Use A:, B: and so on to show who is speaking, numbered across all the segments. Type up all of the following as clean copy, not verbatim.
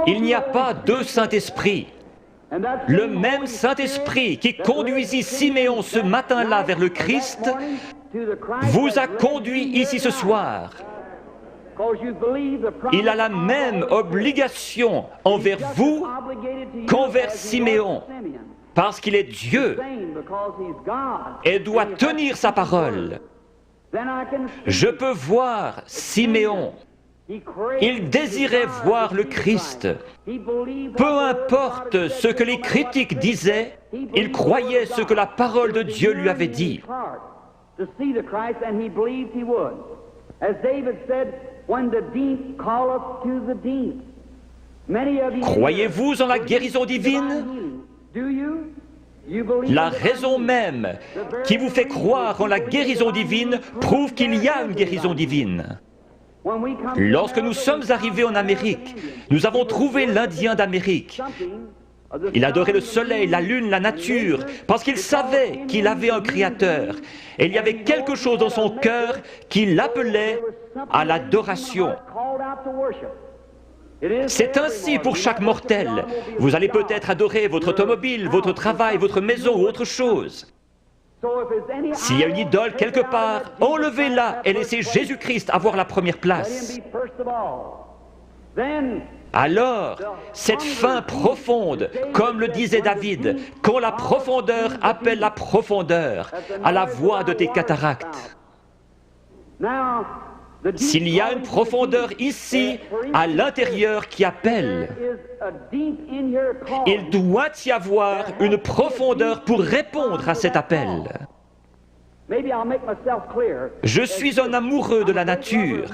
A: Il n'y a pas deux Saint-Esprits. Le même Saint-Esprit qui conduisit Siméon ce matin-là vers le Christ vous a conduit ici ce soir. Il a la même obligation envers vous qu'envers Siméon, parce qu'il est Dieu et doit tenir sa parole. Je peux voir Siméon. Il désirait voir le Christ. Peu importe ce que les critiques disaient, il croyait ce que la parole de Dieu lui avait dit. Croyez-vous en la guérison divine? La raison même qui vous fait croire en la guérison divine prouve qu'il y a une guérison divine. Lorsque nous sommes arrivés en Amérique, nous avons trouvé l'Indien d'Amérique. Il adorait le soleil, la lune, la nature, parce qu'il savait qu'il avait un créateur. Et il y avait quelque chose dans son cœur qui l'appelait à l'adoration. C'est ainsi pour chaque mortel. Vous allez peut-être adorer votre automobile, votre travail, votre maison ou autre chose. S'il y a une idole quelque part, enlevez-la et laissez Jésus-Christ avoir la première place. Alors, cette faim profonde, comme le disait David, quand la profondeur appelle la profondeur, à la voix de tes cataractes. S'il y a une profondeur ici, à l'intérieur qui appelle, il doit y avoir une profondeur pour répondre à cet appel. Je suis un amoureux de la nature.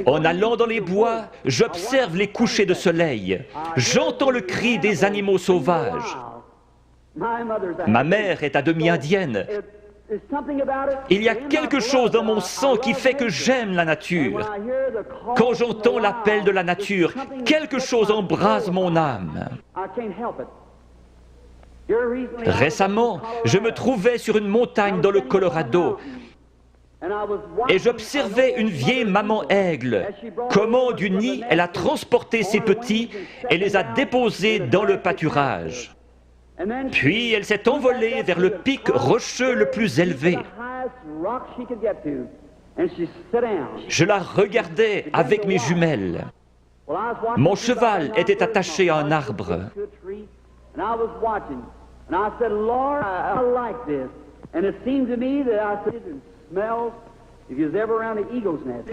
A: En allant dans les bois, j'observe les couchers de soleil. J'entends le cri des animaux sauvages. Ma mère est à demi indienne. Il y a quelque chose dans mon sang qui fait que j'aime la nature. Quand j'entends l'appel de la nature, quelque chose embrase mon âme. Récemment, je me trouvais sur une montagne dans le Colorado et j'observais une vieille maman aigle. Comment du nid elle a transporté ses petits et les a déposés dans le pâturage. Puis elle s'est envolée vers le pic rocheux le plus élevé. Je la regardais avec mes jumelles. Mon cheval était attaché à un arbre.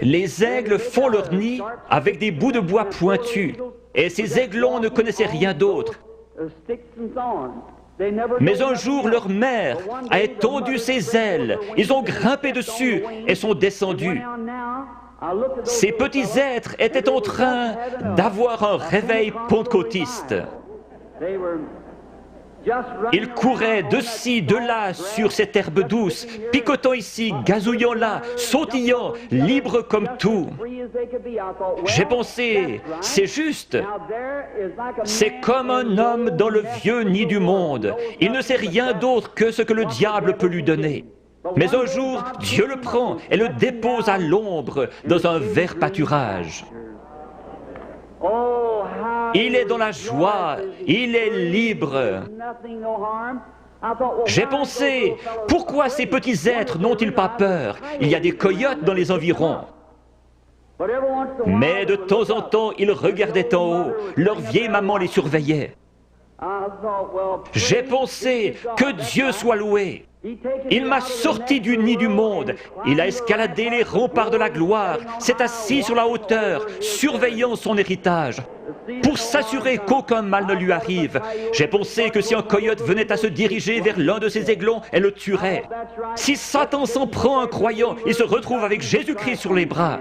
A: Les aigles font leur nid avec des bouts de bois pointus, et ces aiglons ne connaissaient rien d'autre. Mais un jour, leur mère a étendu ses ailes, ils ont grimpé dessus et sont descendus. Ces petits êtres étaient en train d'avoir un réveil pentecôtiste. Ils couraient de ci, de là sur cette herbe douce, picotant ici, gazouillant là, sautillant, libres comme tout. J'ai pensé, c'est juste. C'est comme un homme dans le vieux nid du monde. Il ne sait rien d'autre que ce que le diable peut lui donner. Mais un jour, Dieu le prend et le dépose à l'ombre dans un vert pâturage. Il est dans la joie, il est libre. J'ai pensé, pourquoi ces petits êtres n'ont-ils pas peur? Il y a des coyotes dans les environs. Mais de temps en temps, ils regardaient en haut, leur vieille maman les surveillait. J'ai pensé, que Dieu soit loué. Il m'a sorti du nid du monde. Il a escaladé les remparts de la gloire, s'est assis sur la hauteur, surveillant son héritage, pour s'assurer qu'aucun mal ne lui arrive. J'ai pensé que si un coyote venait à se diriger vers l'un de ses aiglons, elle le tuerait. Si Satan s'en prend un croyant, il se retrouve avec Jésus-Christ sur les bras.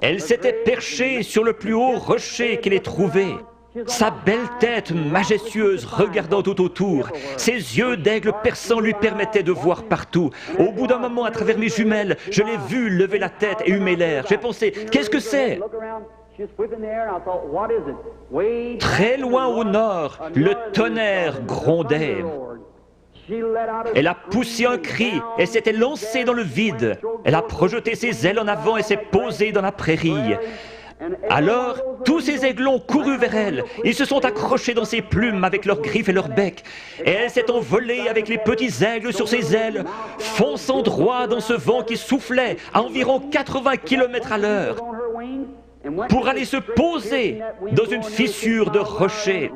A: Elle s'était perchée sur le plus haut rocher qu'elle ait trouvé. Sa belle tête majestueuse regardant tout autour, ses yeux d'aigle perçant lui permettaient de voir partout. Au bout d'un moment, à travers mes jumelles, je l'ai vue lever la tête et humer l'air. J'ai pensé, qu'est-ce que c'est? Très loin au nord, le tonnerre grondait. Elle a poussé un cri et s'était lancée dans le vide. Elle a projeté ses ailes en avant et s'est posée dans la prairie. Alors, tous ces aiglons coururent vers elle. Ils se sont accrochés dans ses plumes avec leurs griffes et leurs becs. Et elle s'est envolée avec les petits aigles sur ses ailes, fonçant droit dans ce vent qui soufflait à environ 80 km à l'heure, pour aller se poser dans une fissure de rocher.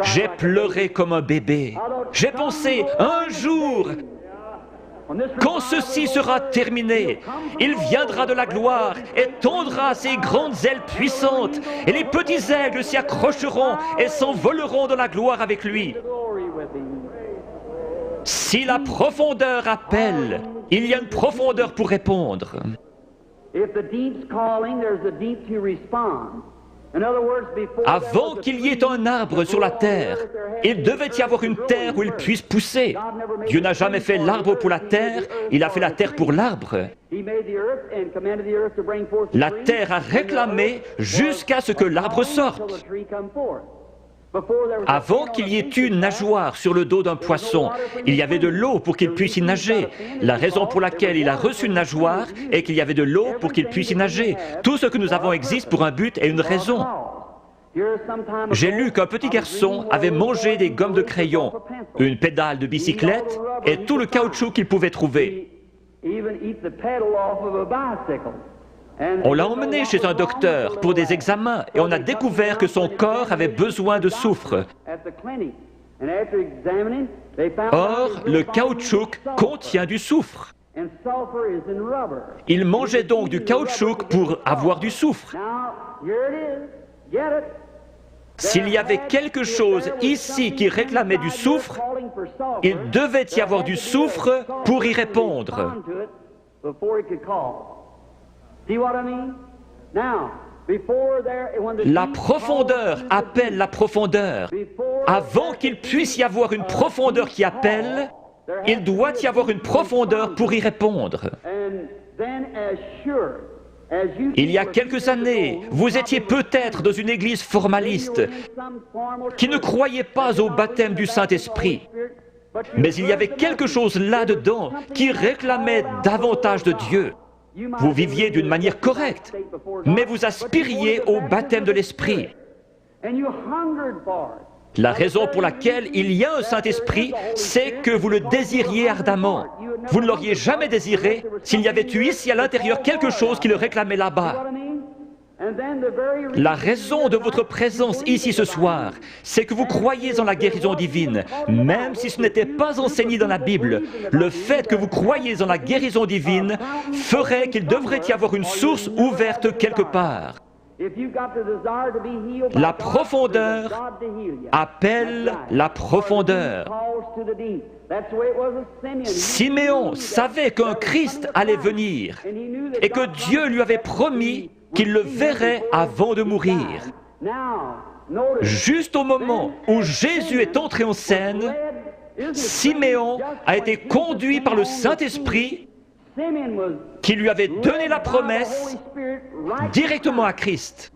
A: J'ai pleuré comme un bébé. J'ai pensé, un jour, quand ceci sera terminé, il viendra de la gloire et tendra ses grandes ailes puissantes, et les petits aigles s'y accrocheront et s'envoleront dans la gloire avec lui. Si la profondeur appelle, il y a une profondeur pour répondre. Avant qu'il y ait un arbre sur la terre, il devait y avoir une terre où il puisse pousser. Dieu n'a jamais fait l'arbre pour la terre, il a fait la terre pour l'arbre. La terre a réclamé jusqu'à ce que l'arbre sorte. Avant qu'il y ait une nageoire sur le dos d'un poisson, il y avait de l'eau pour qu'il puisse y nager. La raison pour laquelle il a reçu une nageoire est qu'il y avait de l'eau pour qu'il puisse y nager. Tout ce que nous avons existe pour un but et une raison. J'ai lu qu'un petit garçon avait mangé des gommes de crayon, une pédale de bicyclette et tout le caoutchouc qu'il pouvait trouver. On l'a emmené chez un docteur pour des examens et on a découvert que son corps avait besoin de soufre. Or, le caoutchouc contient du soufre. Il mangeait donc du caoutchouc pour avoir du soufre. S'il y avait quelque chose ici qui réclamait du soufre, il devait y avoir du soufre pour y répondre. La profondeur appelle la profondeur. Avant qu'il puisse y avoir une profondeur qui appelle, il doit y avoir une profondeur pour y répondre. Il y a quelques années, vous étiez peut-être dans une église formaliste qui ne croyait pas au baptême du Saint-Esprit. Mais il y avait quelque chose là-dedans qui réclamait davantage de Dieu. Vous viviez d'une manière correcte, mais vous aspiriez au baptême de l'Esprit. La raison pour laquelle il y a un Saint-Esprit, c'est que vous le désiriez ardemment. Vous ne l'auriez jamais désiré s'il y avait eu ici à l'intérieur quelque chose qui le réclamait là-bas. La raison de votre présence ici ce soir, c'est que vous croyez en la guérison divine, même si ce n'était pas enseigné dans la Bible. Le fait que vous croyez en la guérison divine ferait qu'il devrait y avoir une source ouverte quelque part. La profondeur appelle la profondeur. Siméon savait qu'un Christ allait venir et que Dieu lui avait promis qu'il le verrait avant de mourir. Juste au moment où Jésus est entré en scène, Siméon a été conduit par le Saint-Esprit qui lui avait donné la promesse directement à Christ.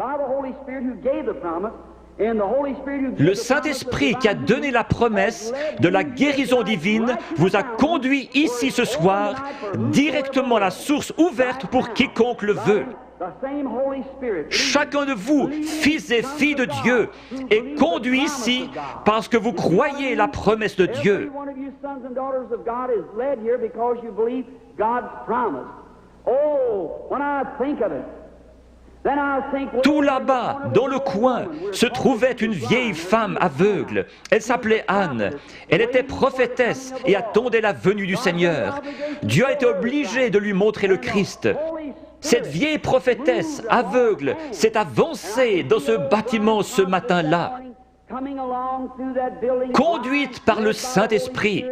A: Le Saint-Esprit qui a donné la promesse de la guérison divine vous a conduit ici ce soir directement à la source ouverte pour quiconque le veut. Chacun de vous, fils et filles de Dieu, est conduit ici parce que vous croyez la promesse de Dieu. Tout là-bas, dans le coin, se trouvait une vieille femme aveugle. Elle s'appelait Anne. Elle était prophétesse et attendait la venue du Seigneur. Dieu a été obligé de lui montrer le Christ. Cette vieille prophétesse aveugle s'est avancée dans ce bâtiment ce matin-là, conduite par le Saint-Esprit.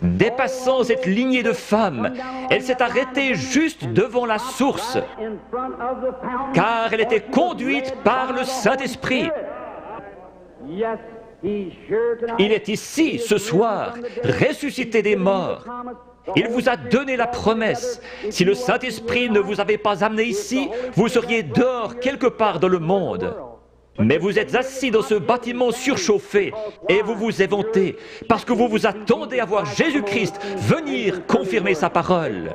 A: Dépassant cette lignée de femmes, elle s'est arrêtée juste devant la source, car elle était conduite par le Saint-Esprit. Il est ici, ce soir, ressuscité des morts. Il vous a donné la promesse. Si le Saint-Esprit ne vous avait pas amené ici, vous seriez dehors quelque part dans le monde. Mais vous êtes assis dans ce bâtiment surchauffé et vous vous éventez parce que vous vous attendez à voir Jésus-Christ venir confirmer sa parole.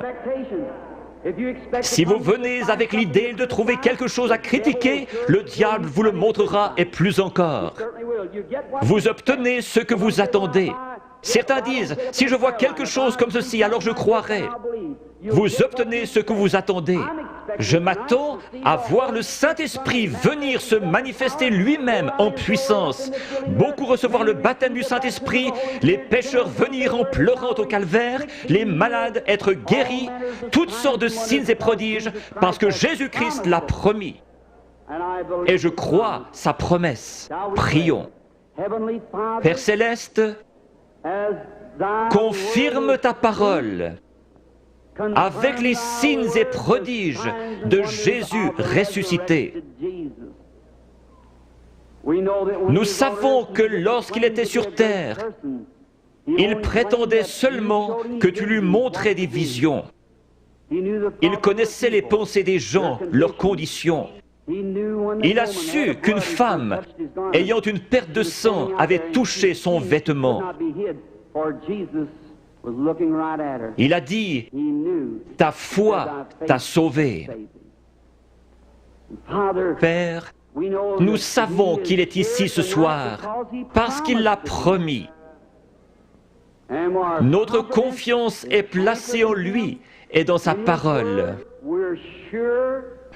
A: Si vous venez avec l'idée de trouver quelque chose à critiquer, le diable vous le montrera et plus encore. Vous obtenez ce que vous attendez. Certains disent, si je vois quelque chose comme ceci, alors je croirai. Vous obtenez ce que vous attendez. Je m'attends à voir le Saint-Esprit venir se manifester lui-même en puissance. Beaucoup recevoir le baptême du Saint-Esprit, les pécheurs venir en pleurant au calvaire, les malades être guéris, toutes sortes de signes et prodiges, parce que Jésus-Christ l'a promis. Et je crois sa promesse. Prions. Père Céleste, confirme ta parole avec les signes et prodiges de Jésus ressuscité. Nous savons que lorsqu'il était sur terre, il prétendait seulement que tu lui montrais des visions. Il connaissait les pensées des gens, leurs conditions. Il a su qu'une femme, ayant une perte de sang, avait touché son vêtement. Il a dit, ta foi t'a sauvé. Père, nous savons qu'il est ici ce soir parce qu'il l'a promis. Notre confiance est placée en lui et dans sa parole.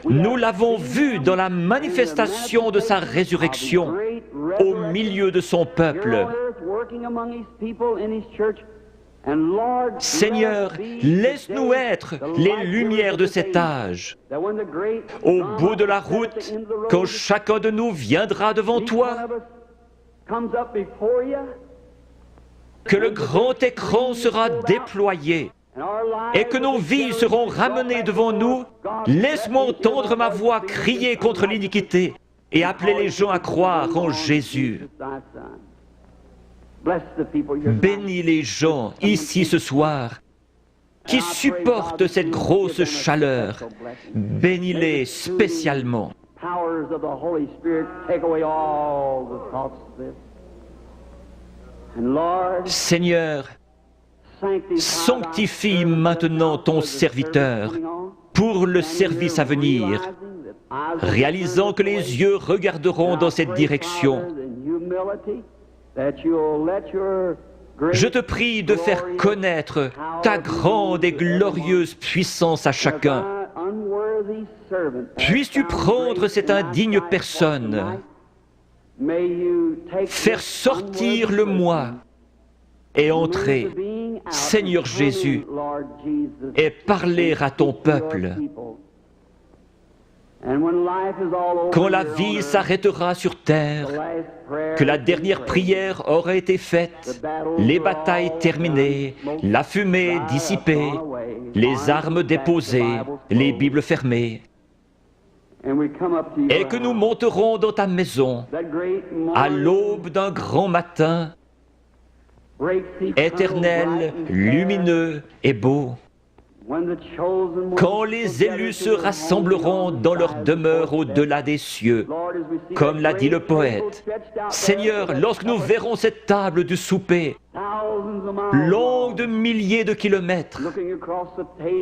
A: Nous l'avons vu dans la manifestation de sa résurrection au milieu de son peuple. Seigneur, laisse-nous être les lumières de cet âge. Au bout de la route, quand chacun de nous viendra devant toi, que le grand écran sera déployé et que nos vies seront ramenées devant nous, laisse-moi entendre ma voix crier contre l'iniquité et appeler les gens à croire en Jésus. Bénis les gens ici ce soir qui supportent cette grosse chaleur. Bénis-les spécialement. Seigneur, sanctifie maintenant ton serviteur pour le service à venir, réalisant que les yeux regarderont dans cette direction. Je te prie de faire connaître ta grande et glorieuse puissance à chacun. Puisses-tu prendre cette indigne personne, faire sortir le moi et entrer, Seigneur Jésus, et parler à ton peuple. Quand la vie s'arrêtera sur terre, que la dernière prière aura été faite, les batailles terminées, la fumée dissipée, les armes déposées, les Bibles fermées, et que nous monterons dans ta maison à l'aube d'un grand matin, éternel, lumineux et beau, quand les élus se rassembleront dans leur demeure au-delà des cieux, comme l'a dit le poète. Seigneur, lorsque nous verrons cette table du souper, longue de milliers de kilomètres,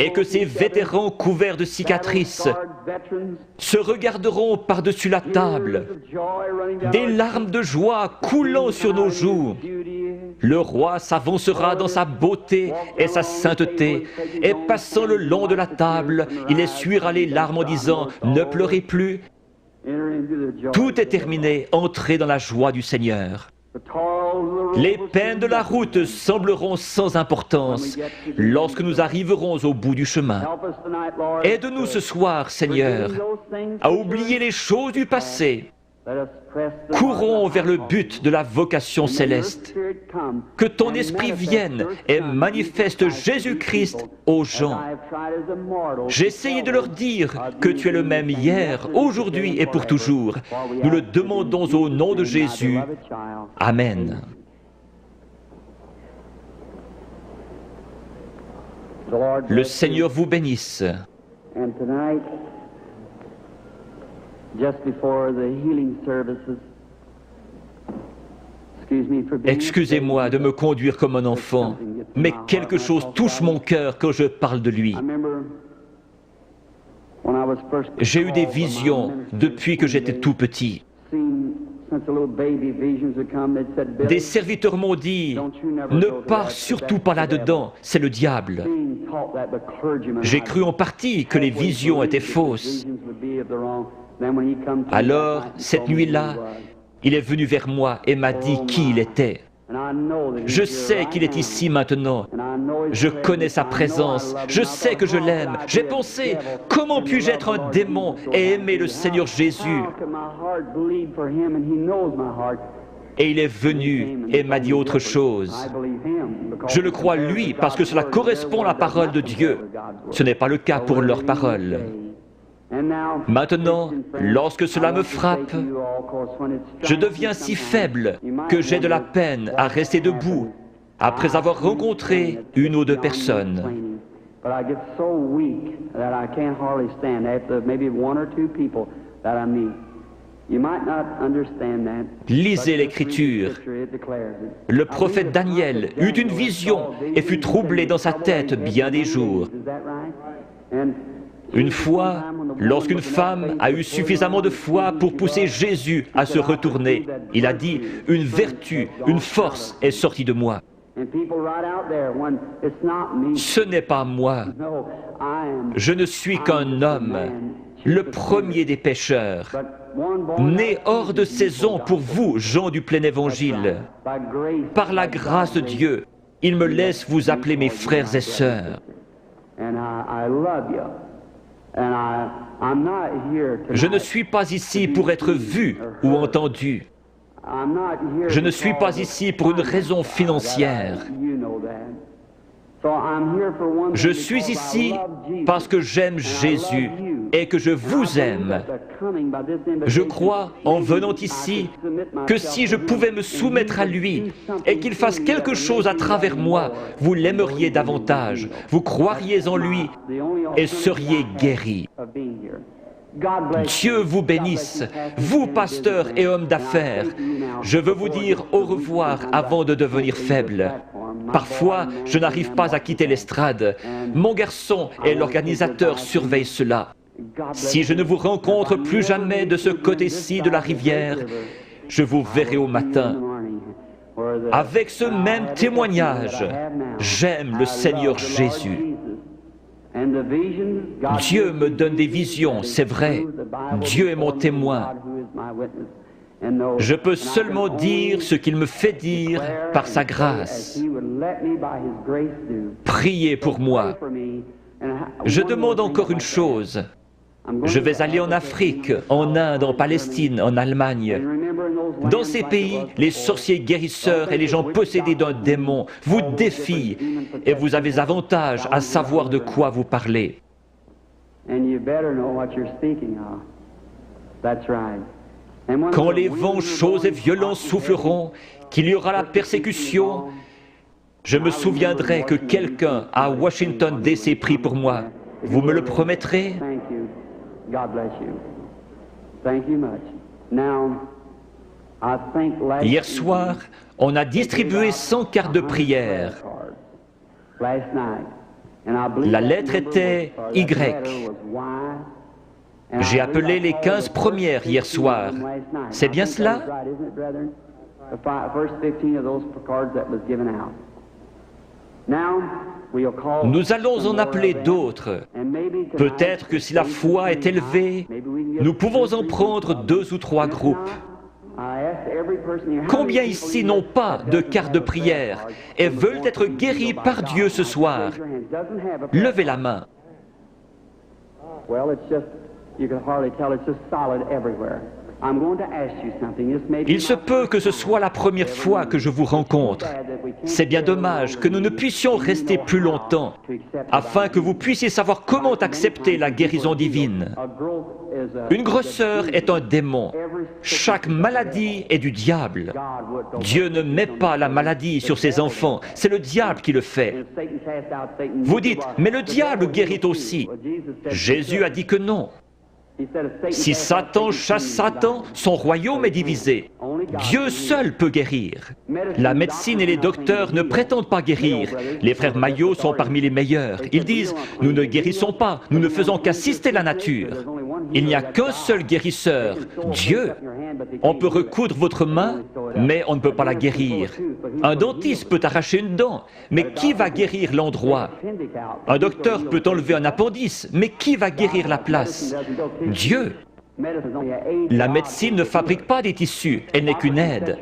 A: et que ces vétérans couverts de cicatrices se regarderont par-dessus la table, des larmes de joie coulant sur nos joues, le roi s'avancera dans sa beauté et sa sainteté, et passant le long de la table, il essuiera les larmes en disant « Ne pleurez plus ». Tout est terminé, entrez dans la joie du Seigneur. Les peines de la route sembleront sans importance lorsque nous arriverons au bout du chemin. Aide-nous ce soir, Seigneur, à oublier les choses du passé. Courons vers le but de la vocation céleste. Que ton esprit vienne et manifeste Jésus-Christ aux gens. J'ai essayé de leur dire que tu es le même hier, aujourd'hui et pour toujours. Nous le demandons au nom de Jésus. Amen. Le Seigneur vous bénisse. Excusez-moi de me conduire comme un enfant, mais quelque chose touche mon cœur quand je parle de lui. J'ai eu des visions depuis que j'étais tout petit. Des serviteurs m'ont dit, ne pars surtout pas là-dedans, c'est le diable. J'ai cru en partie que les visions étaient fausses. Alors, cette nuit-là, il est venu vers moi et m'a dit qui il était. Je sais qu'il est ici maintenant. Je connais sa présence. Je sais que je l'aime. J'ai pensé, comment puis-je être un démon et aimer le Seigneur Jésus? Et il est venu et m'a dit autre chose. Je le crois lui parce que cela correspond à la parole de Dieu. Ce n'est pas le cas pour leur parole. Maintenant, lorsque cela me frappe, je deviens si faible que j'ai de la peine à rester debout après avoir rencontré une ou deux personnes. Lisez l'Écriture. Le prophète Daniel eut une vision et fut troublé dans sa tête bien des jours. Une fois, lorsqu'une femme a eu suffisamment de foi pour pousser Jésus à se retourner, il a dit, une vertu, une force est sortie de moi. Ce n'est pas moi. Je ne suis qu'un homme, le premier des pécheurs, né hors de saison pour vous, gens du plein évangile. Par la grâce de Dieu, il me laisse vous appeler mes frères et sœurs. Je ne suis pas ici pour être vu ou entendu. Je ne suis pas ici pour une raison financière. Je suis ici parce que j'aime Jésus et que je vous aime. Je crois, en venant ici, que si je pouvais me soumettre à lui et qu'il fasse quelque chose à travers moi, vous l'aimeriez davantage, vous croiriez en lui et seriez guéris. Dieu vous bénisse, vous pasteurs et hommes d'affaires. Je veux vous dire au revoir avant de devenir faible. Parfois, je n'arrive pas à quitter l'estrade. Mon garçon et l'organisateur surveillent cela. Si je ne vous rencontre plus jamais de ce côté-ci de la rivière, je vous verrai au matin. Avec ce même témoignage, j'aime le Seigneur Jésus. Dieu me donne des visions, c'est vrai. Dieu est mon témoin. Je peux seulement dire ce qu'il me fait dire par sa grâce. Priez pour moi. Je demande encore une chose. Je vais aller en Afrique, en Inde, en Palestine, en Allemagne. Dans ces pays, les sorciers guérisseurs et les gens possédés d'un démon vous défient et vous avez avantage à savoir de quoi vous parlez. Quand les vents chauds et violents souffleront, qu'il y aura la persécution, je me souviendrai que quelqu'un à Washington D.C. prie pour moi. Vous me le promettrez? Hier soir, on a distribué 100 cartes de prière. La lettre était Y. J'ai appelé les 15 premières hier soir. C'est bien cela? Nous allons en appeler d'autres. Peut-être que si la foi est élevée, nous pouvons en prendre 2 ou 3 groupes. Combien ici n'ont pas de carte de prière et veulent être guéris par Dieu ce soir? Levez la main. Il se peut que ce soit la première fois que je vous rencontre. C'est bien dommage que nous ne puissions rester plus longtemps, afin que vous puissiez savoir comment accepter la guérison divine. Une grosseur est un démon. Chaque maladie est du diable. Dieu ne met pas la maladie sur ses enfants, c'est le diable qui le fait. Vous dites, mais le diable guérit aussi. Jésus a dit que non. Si Satan chasse Satan, son royaume est divisé. Dieu seul peut guérir. La médecine et les docteurs ne prétendent pas guérir. Les frères Maillot sont parmi les meilleurs. Ils disent « Nous ne guérissons pas, nous ne faisons qu'assister la nature. » Il n'y a qu'un seul guérisseur, Dieu. On peut recoudre votre main, mais on ne peut pas la guérir. Un dentiste peut arracher une dent, mais qui va guérir l'endroit? Un docteur peut enlever un appendice, mais qui va guérir la place? Dieu. La médecine ne fabrique pas des tissus, elle n'est qu'une aide.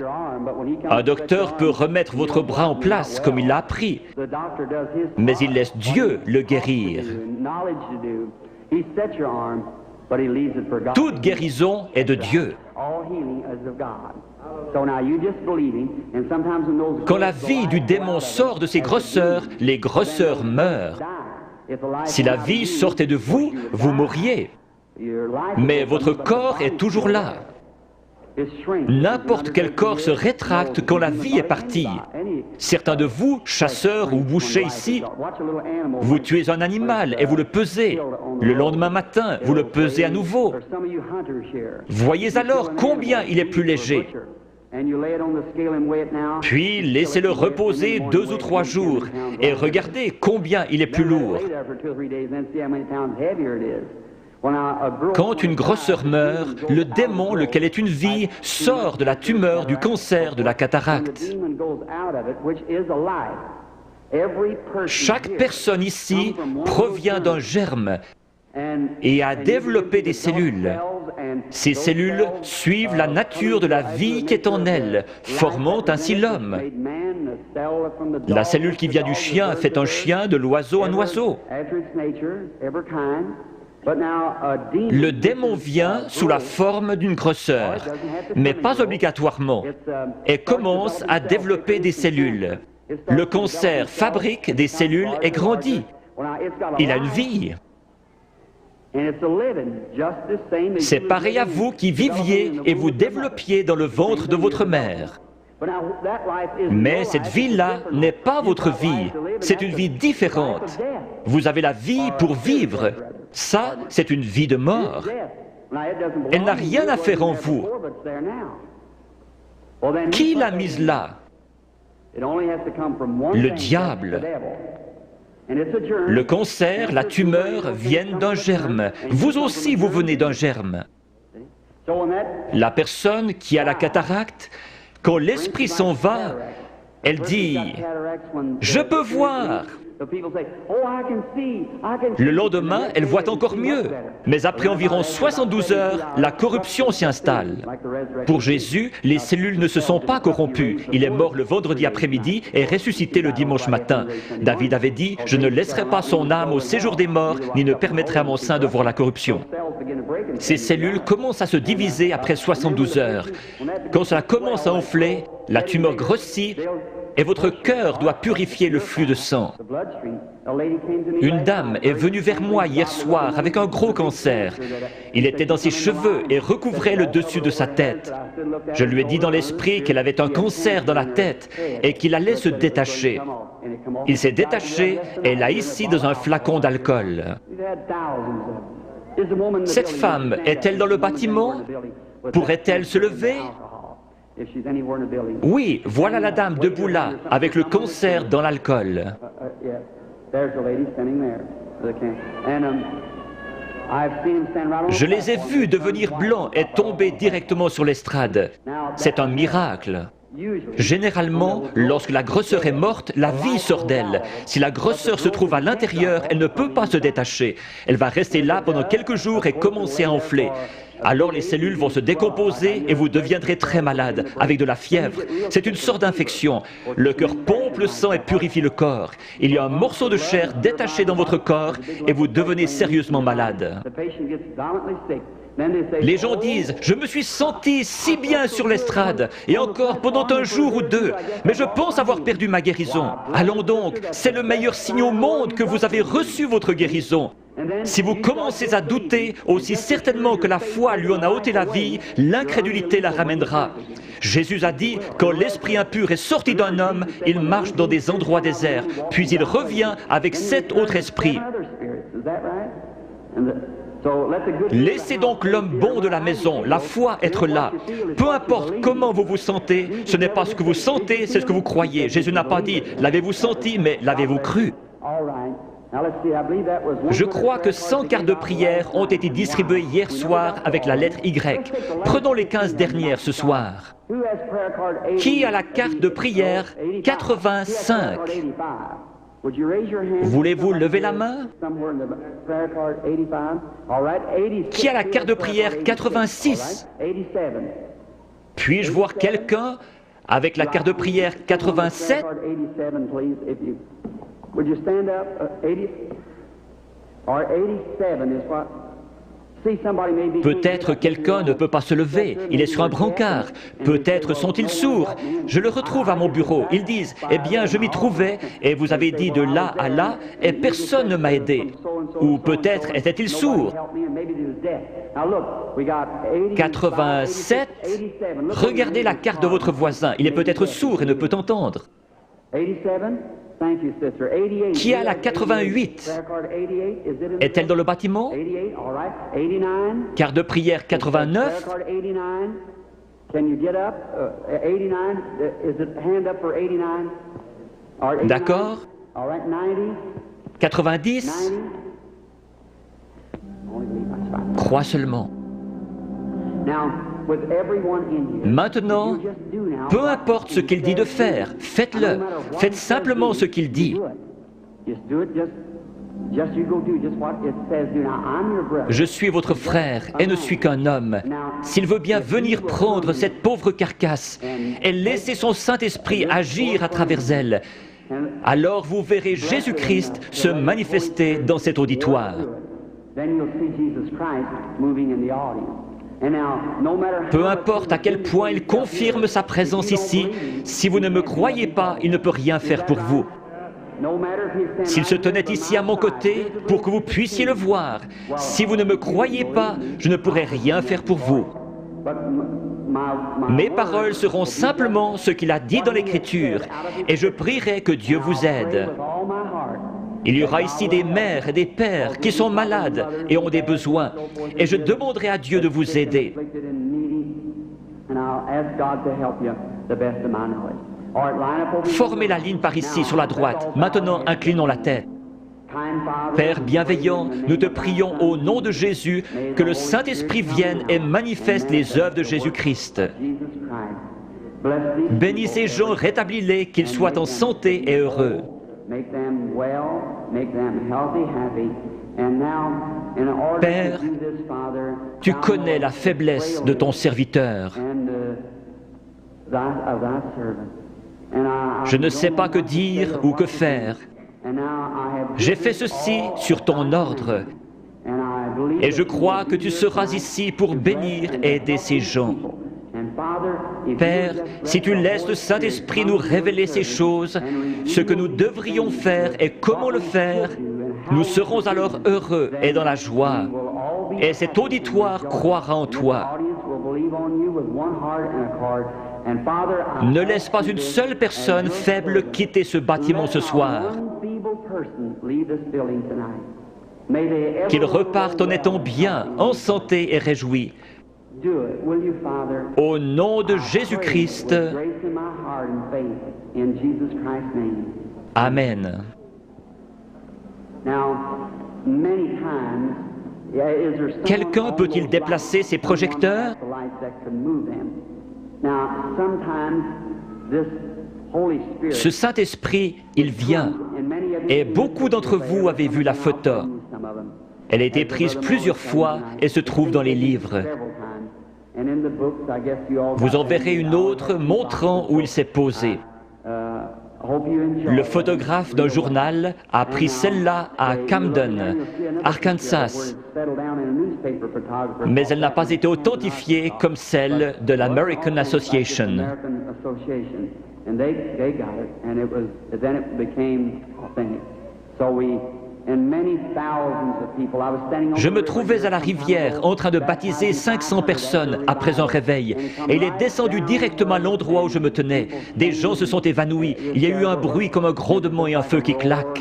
A: Un docteur peut remettre votre bras en place comme il l'a appris, mais il laisse Dieu le guérir. Toute guérison est de Dieu. Quand la vie du démon sort de ses grosseurs, les grosseurs meurent. Si la vie sortait de vous, vous mourriez. Mais votre corps est toujours là. N'importe quel corps se rétracte quand la vie est partie. Certains de vous, chasseurs ou bouchers ici, vous tuez un animal et vous le pesez. Le lendemain matin, vous le pesez à nouveau. Voyez alors combien il est plus léger. Puis laissez-le reposer 2 ou 3 jours et regardez combien il est plus lourd. Quand une grosseur meurt, le démon, lequel est une vie, sort de la tumeur, du cancer, de la cataracte. Chaque personne ici provient d'un germe et a développé des cellules. Ces cellules suivent la nature de la vie qui est en elles, formant ainsi l'homme. La cellule qui vient du chien fait un chien, de l'oiseau un oiseau. Le démon vient sous la forme d'une grosseur, mais pas obligatoirement, et commence à développer des cellules. Le cancer fabrique des cellules et grandit. Il a une vie. C'est pareil à vous qui viviez et vous développiez dans le ventre de votre mère. Mais cette vie-là n'est pas votre vie, c'est une vie différente. Vous avez la vie pour vivre. Ça, c'est une vie de mort. Elle n'a rien à faire en vous. Qui l'a mise là? Le diable. Le cancer, la tumeur viennent d'un germe. Vous aussi, vous venez d'un germe. La personne qui a la cataracte, quand l'esprit s'en va, elle dit « Je peux voir ». Le lendemain, elle voit encore mieux. Mais après environ 72 heures, la corruption s'y installe. Pour Jésus, les cellules ne se sont pas corrompues. Il est mort le vendredi après-midi et ressuscité le dimanche matin. David avait dit « Je ne laisserai pas son âme au séjour des morts, ni ne permettrai à mon sein de voir la corruption ». Ces cellules commencent à se diviser après 72 heures. Quand cela commence à enfler, la tumeur grossit et votre cœur doit purifier le flux de sang. Une dame est venue vers moi hier soir avec un gros cancer. Il était dans ses cheveux et recouvrait le dessus de sa tête. Je lui ai dit dans l'esprit qu'elle avait un cancer dans la tête et qu'il allait se détacher. Il s'est détaché et l'a ici dans un flacon d'alcool. Cette femme est-elle dans le bâtiment? Pourrait-elle se lever? Oui, voilà la dame debout là, avec le cancer dans l'alcool. Je les ai vus devenir blancs et tomber directement sur l'estrade. C'est un miracle. Généralement, lorsque la grosseur est morte, la vie sort d'elle. Si la grosseur se trouve à l'intérieur, elle ne peut pas se détacher. Elle va rester là pendant quelques jours et commencer à enfler. Alors les cellules vont se décomposer et vous deviendrez très malade, avec de la fièvre. C'est une sorte d'infection. Le cœur pompe le sang et purifie le corps. Il y a un morceau de chair détaché dans votre corps et vous devenez sérieusement malade. Les gens disent « Je me suis senti si bien sur l'estrade, et encore pendant un jour ou deux, mais je pense avoir perdu ma guérison. Allons donc, c'est le meilleur signe au monde que vous avez reçu votre guérison. Si vous commencez à douter, aussi certainement que la foi lui en a ôté la vie, l'incrédulité la ramènera. Jésus a dit, quand l'esprit impur est sorti d'un homme, il marche dans des endroits déserts, puis il revient avec 7 autres esprits. Laissez donc l'homme bon de la maison, la foi, être là. Peu importe comment vous vous sentez, ce n'est pas ce que vous sentez, c'est ce que vous croyez. Jésus n'a pas dit « l'avez-vous senti », mais « l'avez-vous cru ». Je crois que 100 cartes de prière ont été distribuées hier soir avec la lettre Y. Prenons les 15 dernières ce soir. Qui a la carte de prière 85? Voulez-vous lever la main? Qui a la carte de prière 86? Puis-je voir quelqu'un avec la carte de prière 87? Peut-être quelqu'un ne peut pas se lever, il est sur un brancard. Peut-être sont-ils sourds. Je le retrouve à mon bureau. Ils disent, eh bien, je m'y trouvais, et vous avez dit de là à là, et personne ne m'a aidé. Ou peut-être était-il sourd. 87, regardez la carte de votre voisin. Il est peut-être sourd et ne peut entendre. Qui a la 88? Est-elle dans le bâtiment? Carte de prière 89? D'accord. 90? Crois seulement. Maintenant, peu importe ce qu'il dit de faire, faites-le. Faites simplement ce qu'il dit. Je suis votre frère et ne suis qu'un homme. S'il veut bien venir prendre cette pauvre carcasse et laisser son Saint-Esprit agir à travers elle, alors vous verrez Jésus-Christ se manifester dans cet auditoire. Peu importe à quel point il confirme sa présence ici, si vous ne me croyez pas, il ne peut rien faire pour vous. S'il se tenait ici à mon côté pour que vous puissiez le voir, si vous ne me croyez pas, je ne pourrai rien faire pour vous. Mes paroles seront simplement ce qu'il a dit dans l'Écriture, et je prierai que Dieu vous aide. Il y aura ici des mères et des pères qui sont malades et ont des besoins, et je demanderai à Dieu de vous aider. Formez la ligne par ici, sur la droite. Maintenant, inclinons la tête. Père bienveillant, nous te prions au nom de Jésus que le Saint-Esprit vienne et manifeste les œuvres de Jésus-Christ. Bénis ces gens, rétablis-les, qu'ils soient en santé et heureux. Père, tu connais la faiblesse de ton serviteur. Je ne sais pas que dire ou que faire. J'ai fait ceci sur ton ordre, et je crois que tu seras ici pour bénir et aider ces gens. Père, si tu laisses le Saint-Esprit nous révéler ces choses, ce que nous devrions faire et comment le faire, nous serons alors heureux et dans la joie. Et cet auditoire croira en toi. Ne laisse pas une seule personne faible quitter ce bâtiment ce soir. Qu'ils repartent en étant bien, en santé et réjouis. Au nom de Jésus-Christ. Amen. Quelqu'un peut-il déplacer ses projecteurs? Ce Saint-Esprit, il vient, et beaucoup d'entre vous avez vu la photo. Elle a été prise plusieurs fois et se trouve dans les livres. Vous en verrez une autre montrant où il s'est posé. Le photographe d'un journal a pris celle-là à Camden, Arkansas, mais elle n'a pas été authentifiée comme celle de l'American Association. Je me trouvais à la rivière en train de baptiser 500 personnes après un réveil, et il est descendu directement à l'endroit où je me tenais. Des gens se sont évanouis, il y a eu un bruit comme un grondement et un feu qui claque.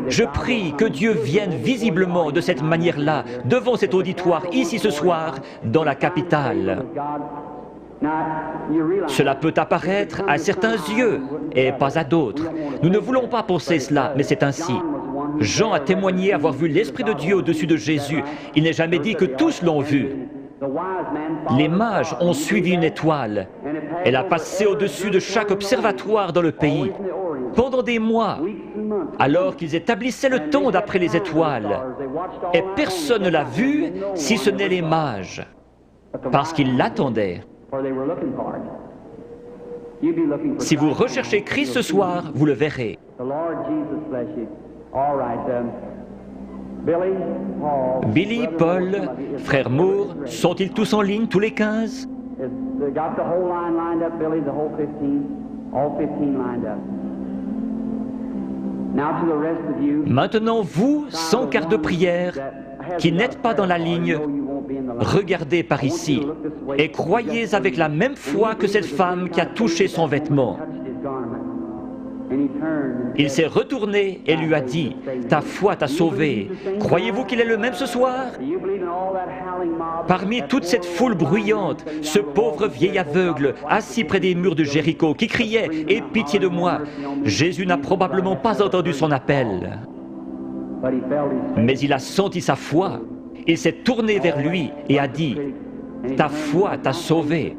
A: Je prie que Dieu vienne visiblement de cette manière-là, devant cet auditoire, ici ce soir, dans la capitale. Cela peut apparaître à certains yeux et pas à d'autres. Nous ne voulons pas penser cela, mais c'est ainsi. Jean a témoigné avoir vu l'Esprit de Dieu au-dessus de Jésus. Il n'est jamais dit que tous l'ont vu. Les mages ont suivi une étoile. Elle a passé au-dessus de chaque observatoire dans le pays pendant des mois, alors qu'ils établissaient le temps d'après les étoiles. Et personne ne l'a vue si ce n'est les mages, parce qu'ils l'attendaient. Si vous recherchez Christ ce soir, vous le verrez. Billy, Paul, frère Moore, sont-ils tous en ligne, tous les 15? Maintenant, vous, sans quart de prière, qui n'êtes pas dans la ligne, regardez par ici et croyez avec la même foi que cette femme qui a touché son vêtement. Il s'est retourné et lui a dit, « Ta foi t'a sauvé. Croyez-vous qu'il est le même ce soir ?» Parmi toute cette foule bruyante, ce pauvre vieil aveugle, assis près des murs de Jéricho, qui criait « Aie pitié de moi !» Jésus n'a probablement pas entendu son appel. Mais il a senti sa foi. Il s'est tourné vers lui et a dit, « Ta foi t'a sauvé. »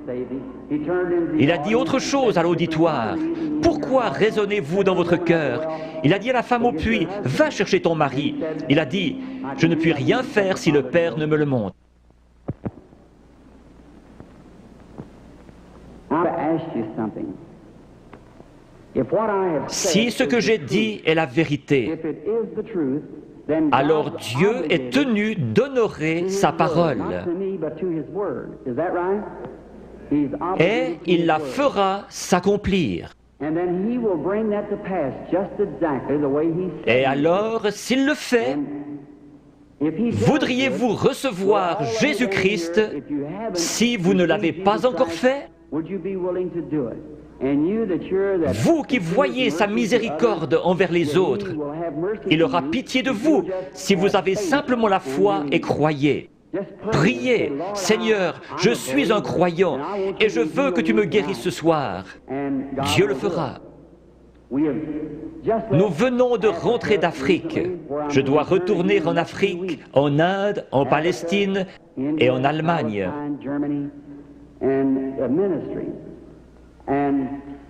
A: Il a dit autre chose à l'auditoire. « Pourquoi raisonnez-vous dans votre cœur ?» Il a dit à la femme au puits, « Va chercher ton mari. » Il a dit, « Je ne puis rien faire si le Père ne me le montre. » Si ce que j'ai dit est la vérité, alors Dieu est tenu d'honorer sa parole. Et il la fera s'accomplir. Et alors, s'il le fait, voudriez-vous recevoir Jésus-Christ si vous ne l'avez pas encore fait? Vous qui voyez sa miséricorde envers les autres, il aura pitié de vous si vous avez simplement la foi et croyez. Priez, « Seigneur, je suis un croyant et je veux que tu me guérisses ce soir. » Dieu le fera. Nous venons de rentrer d'Afrique. Je dois retourner en Afrique, en Inde, en Palestine et en Allemagne.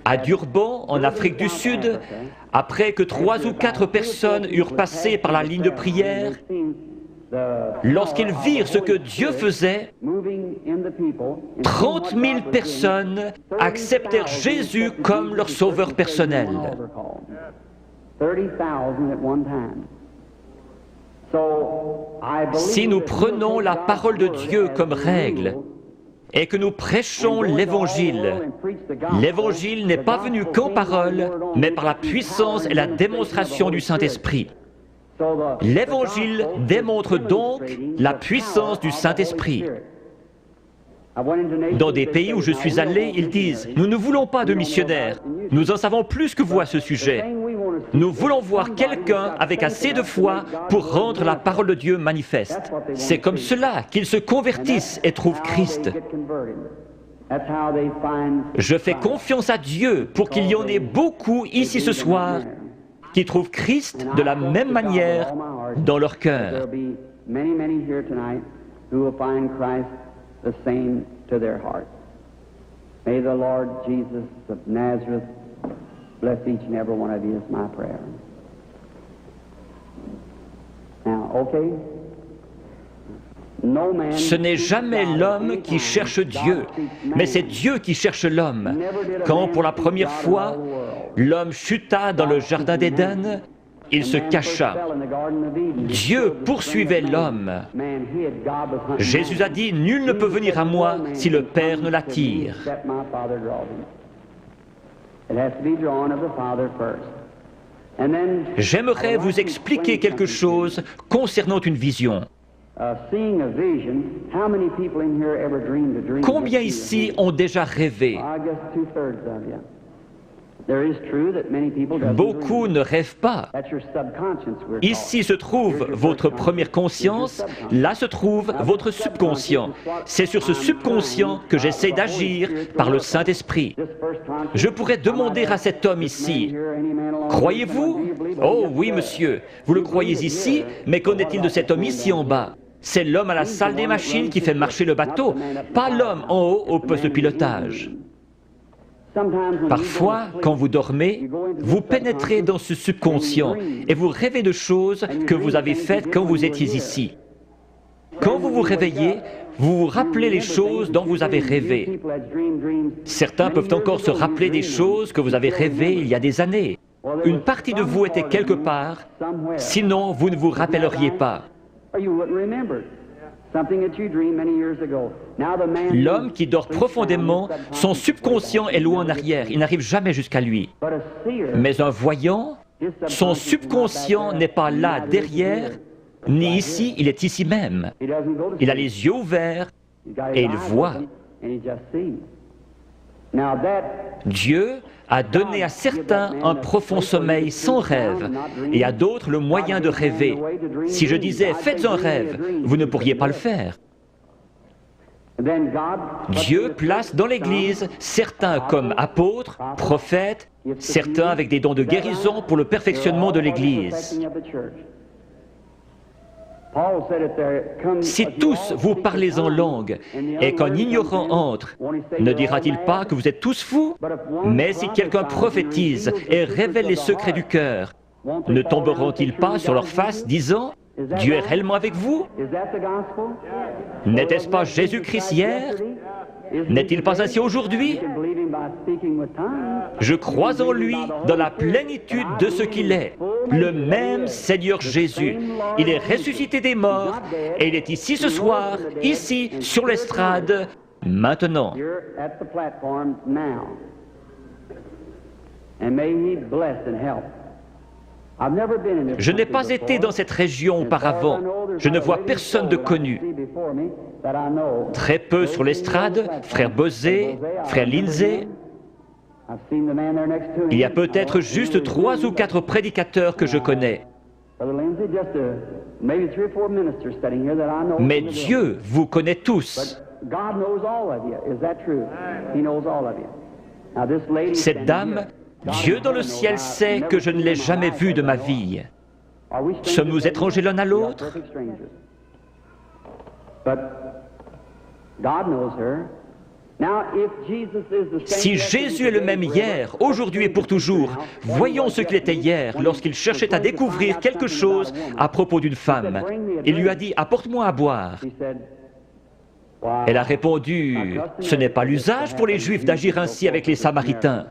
A: À Durban, en Afrique du Sud, après que 3 ou 4 personnes eurent passé par la ligne de prière, lorsqu'ils virent ce que Dieu faisait, 30 000 personnes acceptèrent Jésus comme leur sauveur personnel. Si nous prenons la parole de Dieu comme règle et que nous prêchons l'Évangile, l'Évangile n'est pas venu qu'en parole, mais par la puissance et la démonstration du Saint-Esprit. L'Évangile démontre donc la puissance du Saint-Esprit. Dans des pays où je suis allé, ils disent « Nous ne voulons pas de missionnaires, nous en savons plus que vous à ce sujet. Nous voulons voir quelqu'un avec assez de foi pour rendre la parole de Dieu manifeste. » C'est comme cela qu'ils se convertissent et trouvent Christ. Je fais confiance à Dieu pour qu'il y en ait beaucoup ici ce soir qui trouvent Christ de la même manière dans leur cœur.
B: The same to their heart. May the Lord Jesus of Nazareth bless each and every one of you is my prayer. Now, okay? No man.
A: Ce n'est jamais l'homme qui cherche Dieu, mais c'est Dieu qui cherche l'homme. Quand pour la première fois, l'homme chuta dans le jardin d'Éden, il se cacha. Dieu poursuivait l'homme. Jésus a dit, « Nul ne peut venir à moi si le Père ne l'attire. » J'aimerais vous expliquer quelque chose concernant une vision. Combien ici ont déjà rêvé? Beaucoup ne rêvent pas. Ici se trouve votre première conscience, là se trouve votre subconscient. C'est sur ce subconscient que j'essaie d'agir par le Saint-Esprit. Je pourrais demander à cet homme ici, « Croyez-vous » ? « Oh oui, monsieur, vous le croyez ici, mais qu'en est-il de cet homme ici en bas ? C'est l'homme à la salle des machines qui fait marcher le bateau, pas l'homme en haut au poste de pilotage. » Parfois, quand vous dormez, vous pénétrez dans ce subconscient et vous rêvez de choses que vous avez faites quand vous étiez ici. Quand vous vous réveillez, vous vous rappelez les choses dont vous avez rêvé. Certains peuvent encore se rappeler des choses que vous avez rêvées il y a des années. Une partie de vous était quelque part, sinon vous ne vous rappelleriez pas. L'homme qui dort profondément, son subconscient est loin en arrière, il n'arrive jamais jusqu'à lui. Mais un voyant, son subconscient n'est pas là derrière, ni ici, il est ici même. Il a les yeux ouverts et il voit. Dieu a donné à certains un profond sommeil sans rêve et à d'autres le moyen de rêver. Si je disais « faites un rêve », vous ne pourriez pas le faire. Dieu place dans l'Église certains comme apôtres, prophètes, certains avec des dons de guérison pour le perfectionnement de l'Église. Si tous vous parlez en langue et qu'un ignorant entre, ne dira-t-il pas que vous êtes tous fous? Mais si quelqu'un prophétise et révèle les secrets du cœur, ne tomberont-ils pas sur leur face disant « Dieu est réellement avec vous » ? N'était-ce pas Jésus-Christ hier? N'est-il pas ainsi aujourd'hui? Je crois en lui dans la plénitude de ce qu'il est, le même Seigneur Jésus. Il est ressuscité des morts et il est ici ce soir, ici, sur l'estrade, maintenant. Je n'ai pas été dans cette région auparavant. Je ne vois personne de connu. Très peu sur l'estrade, frère Bosé, frère Lindsay. Il y a peut-être juste 3 ou 4 prédicateurs que je connais. Mais Dieu vous connaît tous. Cette dame, Dieu dans le ciel sait que je ne l'ai jamais vue de ma vie. Sommes-nous étrangers l'un à l'autre? Si Jésus est le même hier, aujourd'hui et pour toujours, voyons ce qu'il était hier lorsqu'il cherchait à découvrir quelque chose à propos d'une femme. Il lui a dit « Apporte-moi à boire ». Elle a répondu « Ce n'est pas l'usage pour les Juifs d'agir ainsi avec les Samaritains ».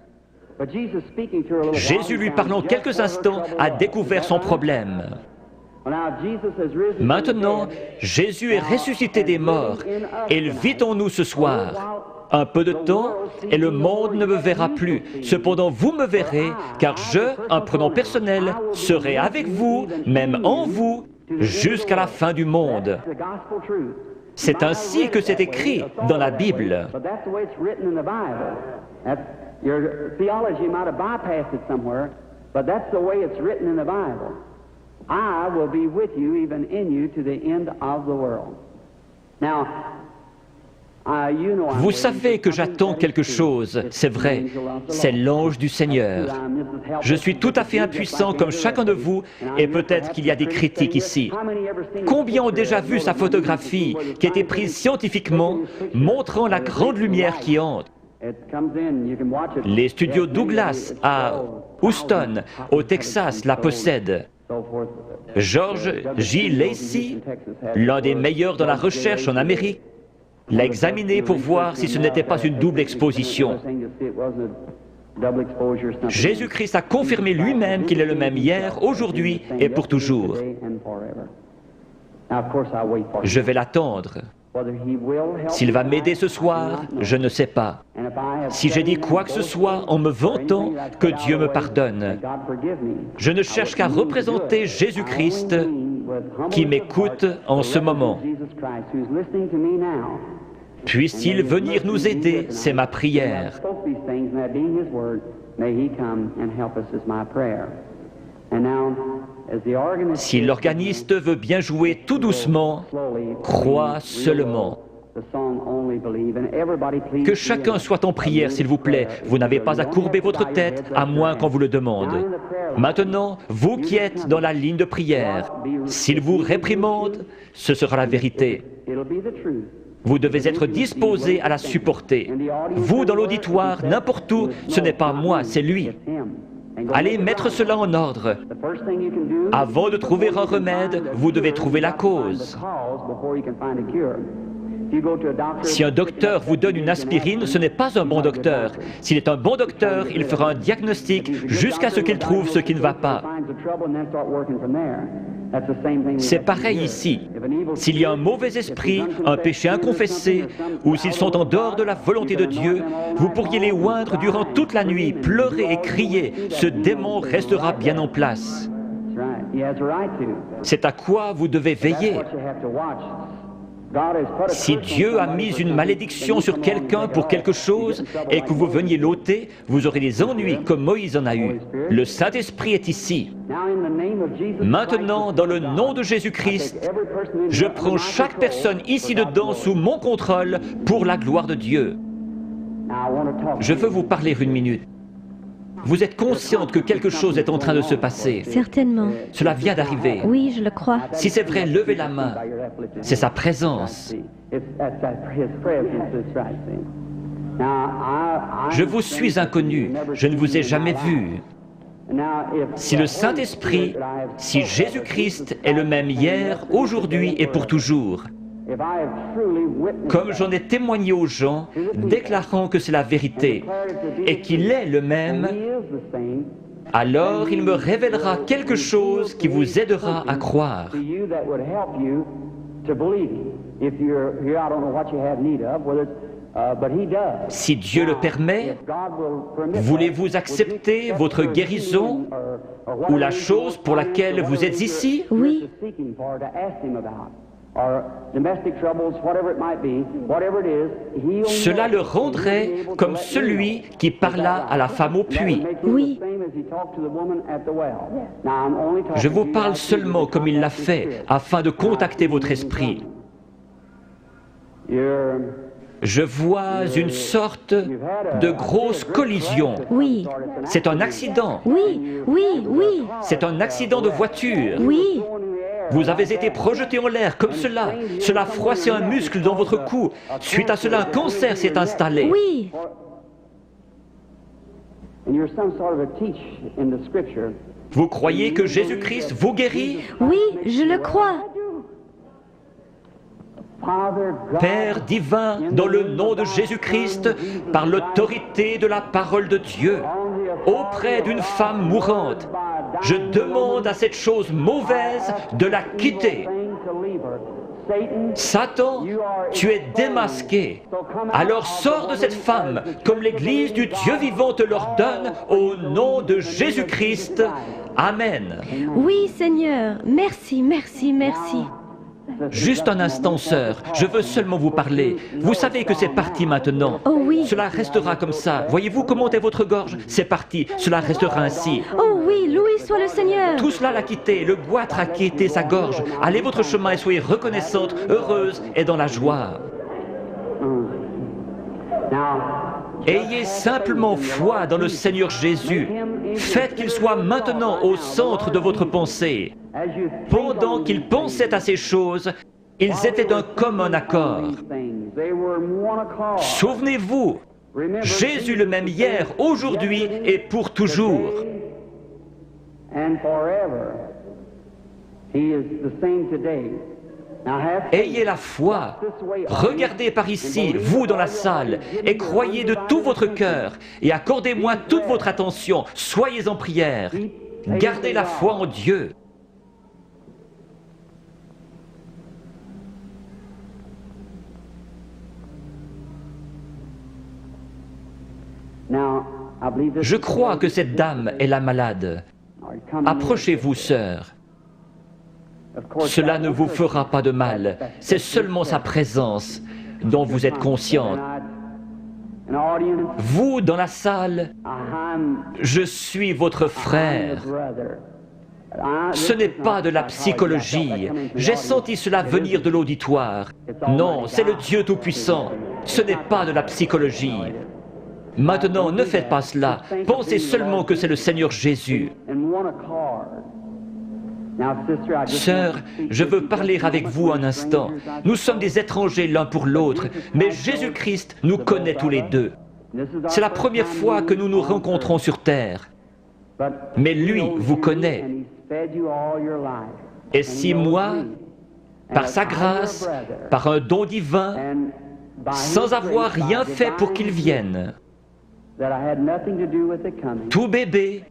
A: Jésus, lui parlant quelques instants, a découvert son problème. Maintenant, Jésus est ressuscité des morts et il vit en nous ce soir. Un peu de temps et le monde ne me verra plus. Cependant, vous me verrez, car je, un prénom personnel, serai avec vous, même en vous, jusqu'à la fin du monde. C'est ainsi que c'est écrit dans la Bible.
B: Your theology might have bypassed it somewhere, but that's the way it's written in the Bible. I will be with you, even in you, to the end of the world. Now,
A: vous savez que j'attends quelque chose, c'est vrai, c'est l'ange du Seigneur. Je suis tout à fait impuissant comme chacun de vous, et peut-être qu'il y a des critiques ici. Combien ont déjà vu sa photographie qui a été prise scientifiquement, montrant la grande lumière qui entre? Les studios Douglas à Houston, au Texas, la possèdent. George J. Lacey, l'un des meilleurs dans la recherche en Amérique, l'a examiné pour voir si ce n'était pas une double exposition. Jésus-Christ a confirmé lui-même qu'il est le même hier, aujourd'hui et pour toujours. Je vais l'attendre. S'il va m'aider ce soir, je ne sais pas. Si j'ai dit quoi que ce soit en me vantant, que Dieu me pardonne. Je ne cherche qu'à représenter Jésus-Christ qui m'écoute en ce moment. Puisse-t-il venir nous aider, c'est ma prière.
B: May He come and help us is my prayer. And now, as the organist
A: Si l'organiste veut bien jouer tout doucement, crois seulement. Que chacun soit en prière, s'il vous plaît. Vous n'avez pas à courber votre tête, à moins qu'on vous le demande. Maintenant, vous qui êtes dans la ligne de prière, s'il vous réprimande, ce sera la vérité. Vous devez être disposé à la supporter. Vous, dans l'auditoire, n'importe où, ce n'est pas moi, c'est lui. Allez mettre cela en ordre. Avant de trouver un remède, vous devez trouver la cause. Si un docteur vous donne une aspirine, ce n'est pas un bon docteur. S'il est un bon docteur, il fera un diagnostic jusqu'à ce qu'il trouve ce qui ne va pas. C'est pareil ici. S'il y a un mauvais esprit, un péché inconfessé, ou s'ils sont en dehors de la volonté de Dieu, vous pourriez les oindre durant toute la nuit, pleurer et crier. Ce démon restera bien en place. C'est à quoi vous devez veiller. Si Dieu a mis une malédiction sur quelqu'un pour quelque chose et que vous veniez l'ôter, vous aurez des ennuis comme Moïse en a eu. Le Saint-Esprit est ici. Maintenant, dans le nom de Jésus-Christ, je prends chaque personne ici dedans sous mon contrôle pour la gloire de Dieu. Je veux vous parler une minute. Vous êtes consciente que quelque chose est en train de se passer.
C: Certainement.
A: Cela vient d'arriver.
C: Oui, je le crois.
A: Si c'est vrai, levez la main. C'est sa présence. Je vous suis inconnu. Je ne vous ai jamais vu. Si le Saint-Esprit, si Jésus-Christ est le même hier, aujourd'hui et pour toujours, comme j'en ai témoigné aux gens, déclarant que c'est la vérité et qu'il est le même, alors il me révélera quelque chose qui vous aidera à croire. Si Dieu le permet, voulez-vous accepter votre guérison ou la chose pour laquelle vous êtes ici?
C: Oui.
A: Cela le rendrait comme celui qui parla à la femme au puits.
C: Oui.
A: Je vous parle seulement comme il l'a fait, afin de contacter votre esprit. Je vois une sorte de grosse collision.
C: Oui.
A: C'est un accident.
C: Oui, oui, oui.
A: C'est un accident de voiture.
C: Oui.
A: Vous avez été projeté en l'air comme cela. Cela a froissé un muscle dans votre cou. Suite à cela, un cancer s'est installé.
C: Oui.
A: Vous croyez que Jésus-Christ vous guérit?
C: Oui, je le crois.
A: Père divin, dans le nom de Jésus-Christ, par l'autorité de la parole de Dieu, auprès d'une femme mourante, je demande à cette chose mauvaise de la quitter. Satan, tu es démasqué. Alors sors de cette femme, comme l'Église du Dieu vivant te l'ordonne, au nom de Jésus-Christ. Amen.
C: Oui, Seigneur. Merci, merci, merci.
A: Juste un instant, sœur, je veux seulement vous parler. Vous savez que c'est parti maintenant.
C: Oh oui.
A: Cela restera comme ça. Voyez-vous comment est votre gorge? C'est parti, cela restera ainsi.
C: Oh oui, loué soit le Seigneur.
A: Tout cela l'a quitté, le goitre a quitté sa gorge. Allez votre chemin et soyez reconnaissante, heureuse et dans la joie. Ayez simplement foi dans le Seigneur Jésus. Faites qu'il soit maintenant au centre de votre pensée. Pendant qu'ils pensaient à ces choses, ils étaient d'un commun accord. Souvenez-vous, Jésus le même hier, aujourd'hui et pour toujours. Ayez la foi. Regardez par ici, vous dans la salle, et croyez de tout votre cœur, et accordez-moi toute votre attention. Soyez en prière. Gardez la foi en Dieu. Je crois que cette dame est la malade. Approchez-vous, sœur. Cela ne vous fera pas de mal. C'est seulement sa présence dont vous êtes consciente.
B: an audience,
A: Vous, dans la salle,
B: I'm
A: je suis votre frère.
B: your brother.
A: Ce n'est pas de la psychologie. J'ai senti cela venir de l'auditoire. Non, c'est le Dieu Tout-Puissant. Ce n'est pas de la psychologie. Maintenant, ne faites pas cela. Pensez seulement que c'est le Seigneur Jésus. Sœur, je veux parler avec vous un instant. Nous sommes des étrangers l'un pour l'autre, mais Jésus-Christ nous connaît tous les deux. C'est la première fois que nous nous rencontrons sur terre. Mais lui vous connaît. Et si moi, par sa grâce, par un don divin, sans avoir rien fait pour qu'il vienne, tout bébé,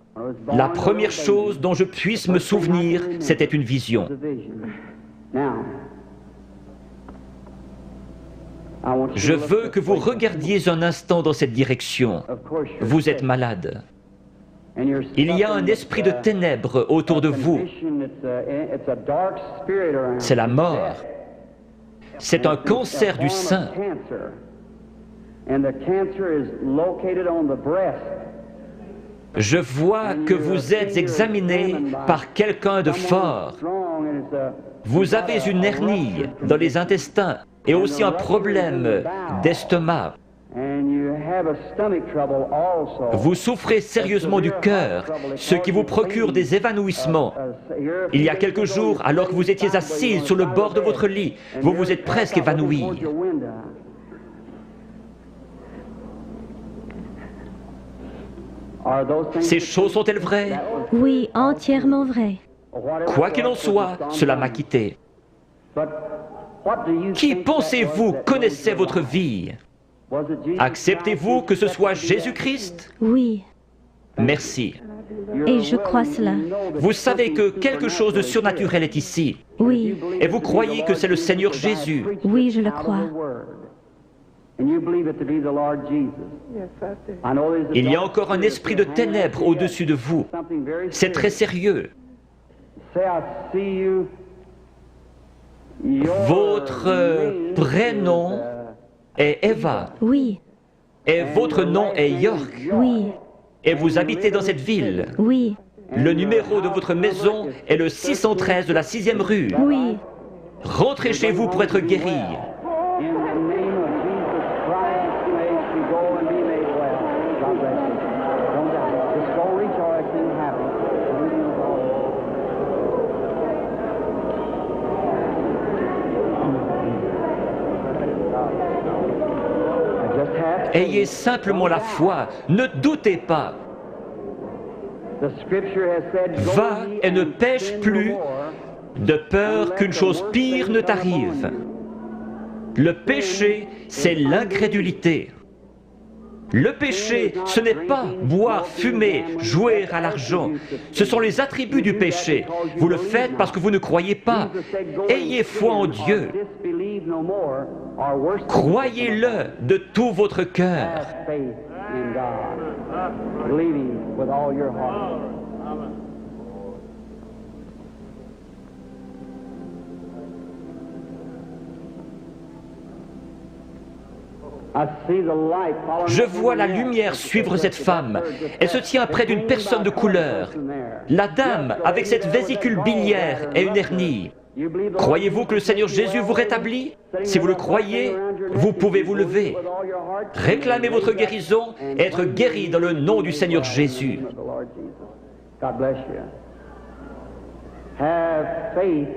A: la première chose dont je puisse me souvenir, c'était une vision. Je veux que vous regardiez un instant dans cette direction. Vous êtes malade. Il y a un esprit de ténèbres autour de vous. C'est la mort. C'est un cancer du sein. Je vois que vous êtes examiné par quelqu'un de fort. Vous avez une hernie dans les intestins et aussi un problème d'estomac. Vous souffrez sérieusement du cœur, ce qui vous procure des évanouissements. Il y a quelques jours, alors que vous étiez assise sur le bord de votre lit, vous vous êtes presque évanoui. Ces choses sont-elles vraies?
C: Oui, entièrement vrai.
A: Quoi qu'il en soit, cela m'a quitté. Qui pensez-vous connaissait votre vie? Acceptez-vous que ce soit Jésus-Christ?
C: Oui,
A: Merci.
C: et je crois cela.
A: Vous savez que quelque chose de surnaturel est ici.
C: Oui,
A: Et vous croyez que c'est le Seigneur Jésus.
C: oui, je le crois.
A: Il y a encore un esprit de ténèbres au-dessus de vous. C'est très sérieux. Votre prénom est Eva.
C: Oui,
A: Et votre nom est York.
C: oui,
A: Et vous habitez dans cette ville.
C: oui,
A: Le numéro de votre maison est le 613 de la 6e rue.
C: oui.
A: Rentrez chez vous pour être guéri. Ayez simplement la foi, ne doutez pas. Va et ne pêche plus, de peur qu'une chose pire ne t'arrive. Le péché, c'est l'incrédulité. Le péché, ce n'est pas boire, fumer, jouer à l'argent. Ce sont les attributs du péché. Vous le faites parce que vous ne croyez pas. Ayez foi en Dieu. Croyez-le de tout votre cœur. Je vois la lumière suivre cette femme. Elle se tient près d'une personne de couleur. La dame, avec cette vésicule biliaire et une hernie. Croyez-vous que le Seigneur Jésus vous rétablit? Si vous le croyez, vous pouvez vous lever. Réclamez votre guérison et être guéri dans le nom du Seigneur Jésus.
B: Have faith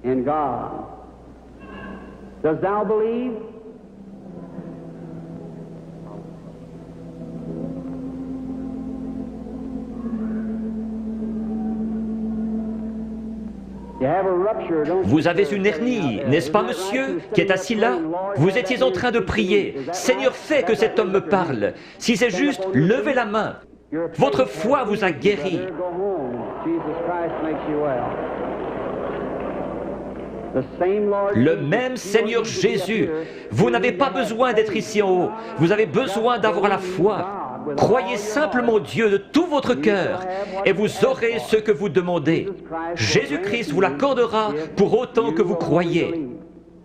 B: in God. Does thou believe?
A: Vous avez une hernie, n'est-ce pas, monsieur, qui est assis là? Vous étiez en train de prier. Seigneur, fais que cet homme me parle. Si c'est juste, levez la main. Votre foi vous a guéri. Le même Seigneur Jésus. Vous n'avez pas besoin d'être ici en haut. Vous avez besoin d'avoir la foi. Croyez simplement Dieu de tout votre cœur et vous aurez ce que vous demandez. Jésus-Christ vous l'accordera pour autant que vous croyez.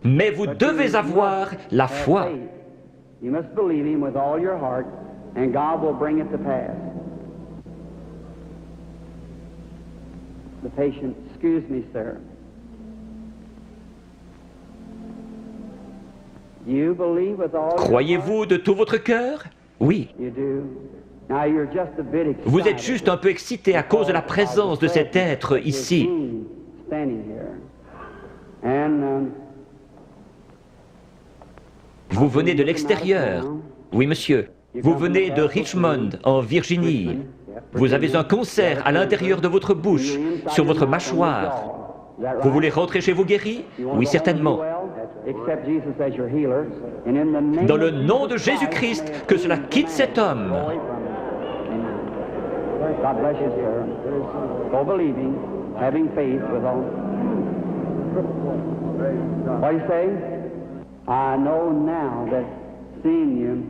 A: Mais vous devez avoir la foi.
B: You must believe him with all your heart, and God will bring it to pass. The patient, excuse me, sir. Do you believe with all your
A: Croyez-vous de tout votre cœur? Oui.
B: heart? You do. Now you're just a bit excited.
A: Vous êtes juste un peu excité à cause de la présence de cet être ici.
B: Standing here. And
A: Vous venez de l'extérieur. Oui, monsieur. Vous venez de Richmond, en Virginie. Vous avez un concert à l'intérieur de votre bouche, sur votre mâchoire. Vous voulez rentrer chez vous guéri? Oui, certainement. Dans le nom de Jésus-Christ, que cela quitte cet homme.
B: God bless you, sir. Go believing, having faith with all. What do you say? I know now that seeing you,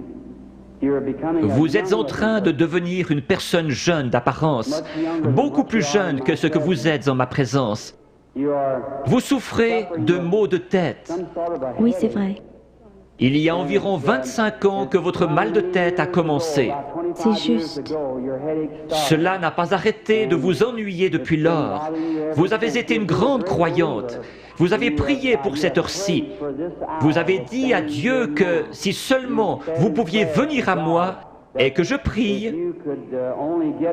B: you're becoming a
A: Vous êtes
B: young
A: en train de devenir une personne jeune d'apparence, beaucoup plus jeune que ce que vous êtes en ma présence.
B: You are
A: Vous souffrez de maux de tête.
B: some sort of a
C: Oui, c'est vrai.
A: Il y a environ 25 ans que votre mal de tête a commencé.
C: C'est juste.
A: Cela n'a pas arrêté de vous ennuyer depuis lors. Vous avez été une grande croyante. Vous avez prié pour cette heure-ci. Vous avez dit à Dieu que si seulement vous pouviez venir à moi et que je prie,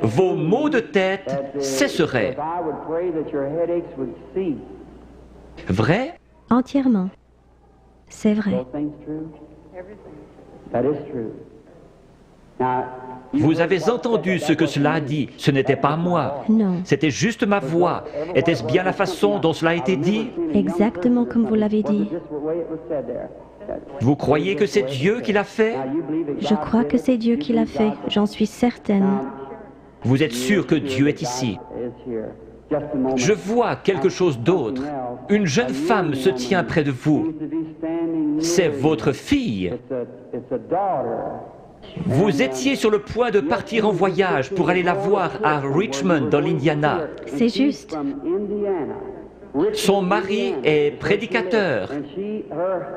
A: vos maux de tête cesseraient. Vrai?
C: Entièrement. C'est vrai.
A: Vous avez entendu ce que cela a dit. Ce n'était pas moi.
C: Non.
A: C'était juste ma voix. Était-ce bien la façon dont cela a été dit?
C: Exactement comme vous l'avez dit.
A: Vous croyez que c'est Dieu qui l'a fait?
C: Je crois que c'est Dieu qui l'a fait. J'en suis certaine.
A: Vous êtes sûr que Dieu est ici? Je vois quelque chose d'autre. Une jeune femme se tient près de vous. C'est votre fille. Vous étiez sur le point de partir en voyage pour aller la voir à Richmond, dans l'Indiana.
C: C'est juste.
A: Son mari est prédicateur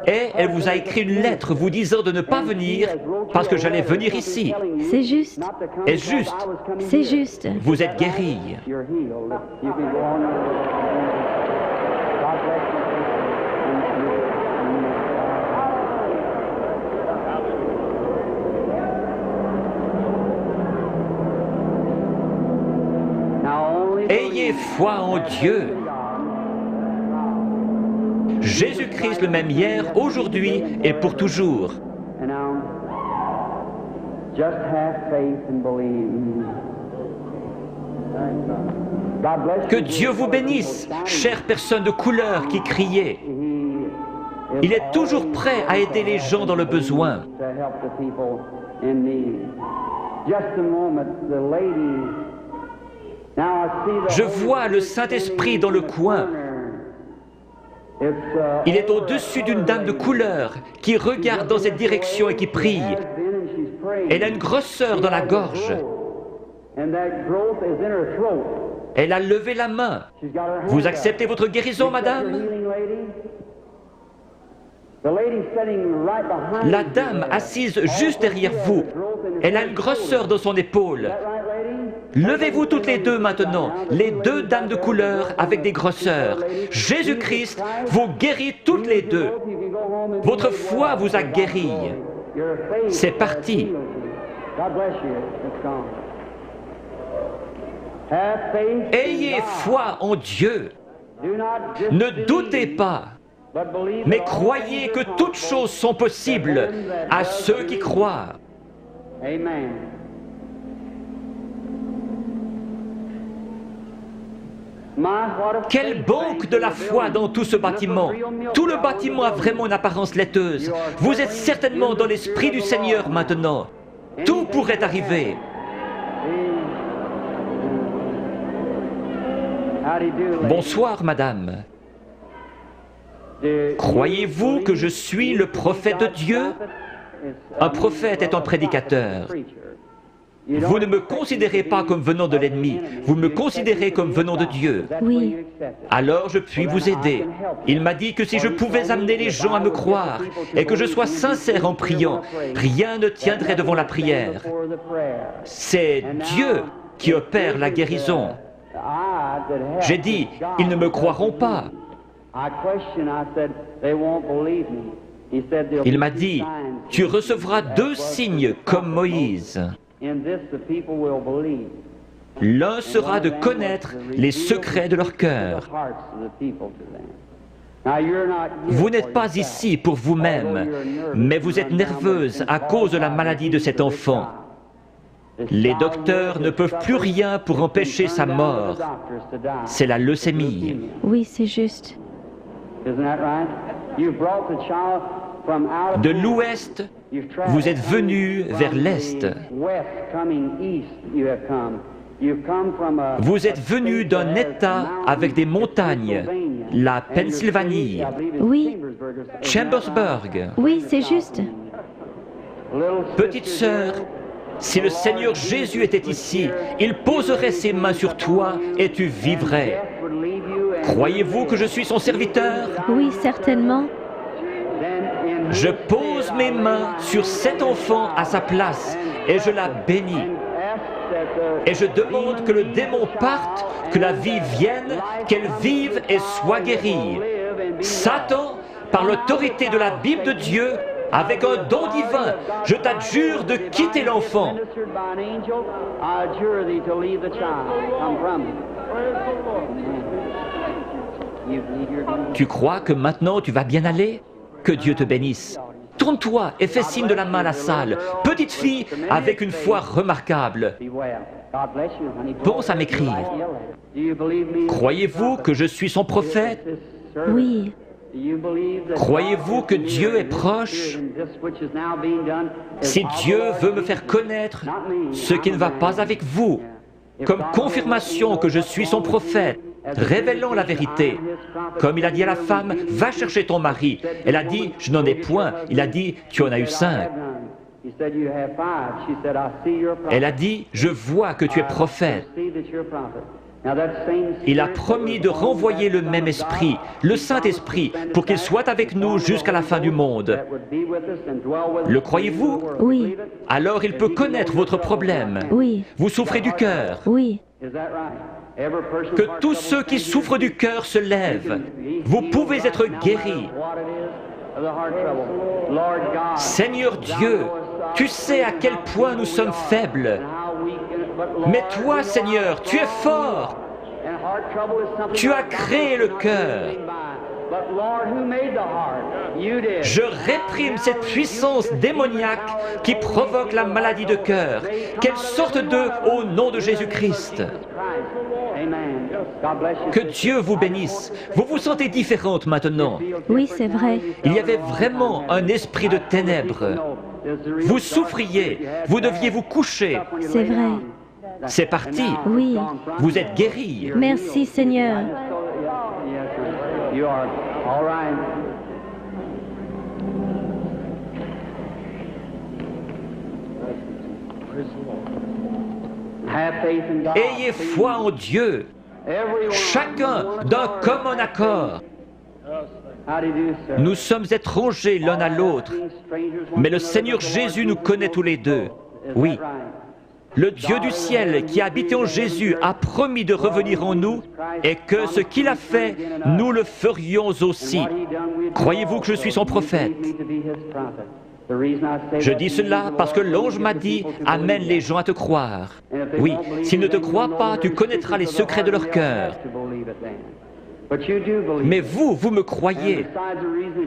A: et elle vous a écrit une lettre vous disant de ne pas venir parce que j'allais venir ici.
C: C'est juste.
A: Est-ce juste?
C: C'est juste.
A: Vous êtes guéri. Ayez foi en Dieu. Jésus-Christ le même hier, aujourd'hui et pour toujours. Que Dieu vous bénisse, chère personne de couleur qui criait. Il est toujours prêt à aider les gens dans le besoin. Je vois le Saint-Esprit dans le coin. Il est au-dessus d'une dame de couleur qui regarde dans cette direction et qui prie. Elle a une grosseur dans la gorge. Elle a levé la main. Vous acceptez votre guérison, madame? La dame assise juste derrière vous, elle a une grosseur dans son épaule. Levez-vous toutes les deux maintenant, les deux dames de couleur avec des grosseurs. Jésus-Christ vous guérit toutes les deux. Votre foi vous a guéri. C'est parti. Ayez foi en Dieu. Ne doutez pas. Mais croyez que toutes choses sont possibles à ceux qui croient. Quelle banque de la foi dans tout ce bâtiment! Tout le bâtiment a vraiment une apparence laiteuse. Vous êtes certainement dans l'Esprit du Seigneur maintenant. Tout pourrait arriver. Bonsoir, madame. Croyez-vous que je suis le prophète de Dieu? Un prophète est un prédicateur. Vous ne me considérez pas comme venant de l'ennemi, vous me considérez comme venant de Dieu.
C: Oui.
A: Alors je puis vous aider. Il m'a dit que si je pouvais amener les gens à me croire et que je sois sincère en priant, rien ne tiendrait devant la prière. C'est Dieu qui opère la guérison. J'ai dit, ils ne me croiront pas. Il m'a dit, tu recevras 2 signes comme Moïse. L'un sera de connaître les secrets de leur cœur. Vous n'êtes pas ici pour vous-même, mais vous êtes nerveuse à cause de la maladie de cet enfant. Les docteurs ne peuvent plus rien pour empêcher sa mort. C'est la leucémie.
C: Oui, c'est juste.
A: De l'ouest, vous êtes venu vers l'est. Vous êtes venu d'un État avec des montagnes, la Pennsylvanie,
C: Oui.
A: Chambersburg.
C: Oui, c'est juste.
A: Petite sœur, si le Seigneur Jésus était ici, il poserait ses mains sur toi et tu vivrais. Croyez-vous que je suis son serviteur?
C: Oui, certainement.
A: Je pose mes mains sur cet enfant à sa place et je la bénis. Et je demande que le démon parte, que la vie vienne, qu'elle vive et soit guérie. Satan, par l'autorité de la Bible de Dieu, avec un don divin, je t'adjure de quitter l'enfant. Tu crois que maintenant tu vas bien aller? Que Dieu te bénisse. Tourne-toi et fais signe de la main à la salle. Petite fille avec une foi remarquable. Pense à m'écrire. Croyez-vous que je suis son prophète?
C: Oui.
A: Croyez-vous que Dieu est proche? Si Dieu veut me faire connaître ce qui ne va pas avec vous, comme confirmation que je suis son prophète, révélant la vérité. Comme il a dit à la femme, va chercher ton mari. Elle a dit, je n'en ai point. Il a dit, tu en as eu 5. Elle a dit, je vois que tu es prophète. Il a promis de renvoyer le même esprit, le Saint-Esprit, pour qu'il soit avec nous jusqu'à la fin du monde. Le croyez-vous?
C: Oui.
A: Alors il peut connaître votre problème.
C: Oui.
A: Vous souffrez du cœur.
C: Oui.
A: Que tous ceux qui souffrent du cœur se lèvent. Vous pouvez être guéris. Seigneur Dieu, tu sais à quel point nous sommes faibles. Mais toi, Seigneur, tu es fort. Tu as créé le cœur. Je réprime cette puissance démoniaque qui provoque la maladie de cœur. Qu'elle sorte d'eux au nom de Jésus-Christ. Que Dieu vous bénisse. Vous vous sentez différente maintenant.
C: Oui, c'est vrai.
A: Il y avait vraiment un esprit de ténèbres. Vous souffriez. Vous deviez vous coucher.
C: C'est vrai.
A: C'est parti.
C: Oui.
A: Vous êtes guéri.
C: Merci, Seigneur. Ayez foi en Dieu, chacun d'un commun accord. Nous sommes étrangers l'un à l'autre, mais le Seigneur Jésus nous connaît tous les deux. Oui. Le Dieu du ciel qui a habité en Jésus a promis de revenir en nous et que ce qu'il a fait, nous le ferions aussi. Croyez-vous que je suis son prophète? Je dis cela parce que l'ange m'a dit « Amène les gens à te croire ». Oui, s'ils ne te croient pas, tu connaîtras les secrets de leur cœur. Mais vous, vous me croyez,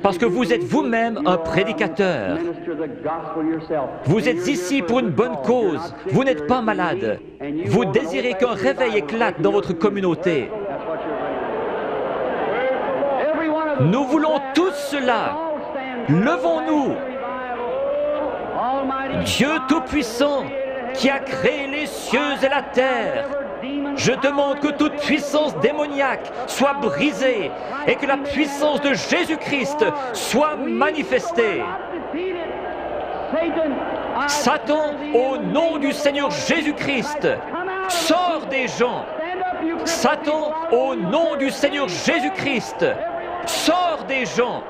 C: parce que vous êtes vous-même un prédicateur. Vous êtes ici pour une bonne cause, vous n'êtes pas malade. Vous désirez qu'un réveil éclate dans votre communauté. Nous voulons tous cela. Levons-nous. Dieu Tout-Puissant, qui a créé les cieux et la terre, je demande que toute puissance démoniaque soit brisée et que la puissance de Jésus-Christ soit manifestée.
A: Satan, au nom du Seigneur Jésus-Christ, sors des gens. Satan, au nom du Seigneur Jésus-Christ, sors des gens.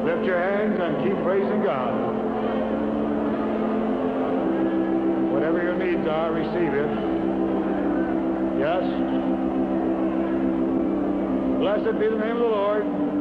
D: Lift your hands and keep praising God. Whatever your needs are, receive it. Yes. Blessed be the name of the Lord.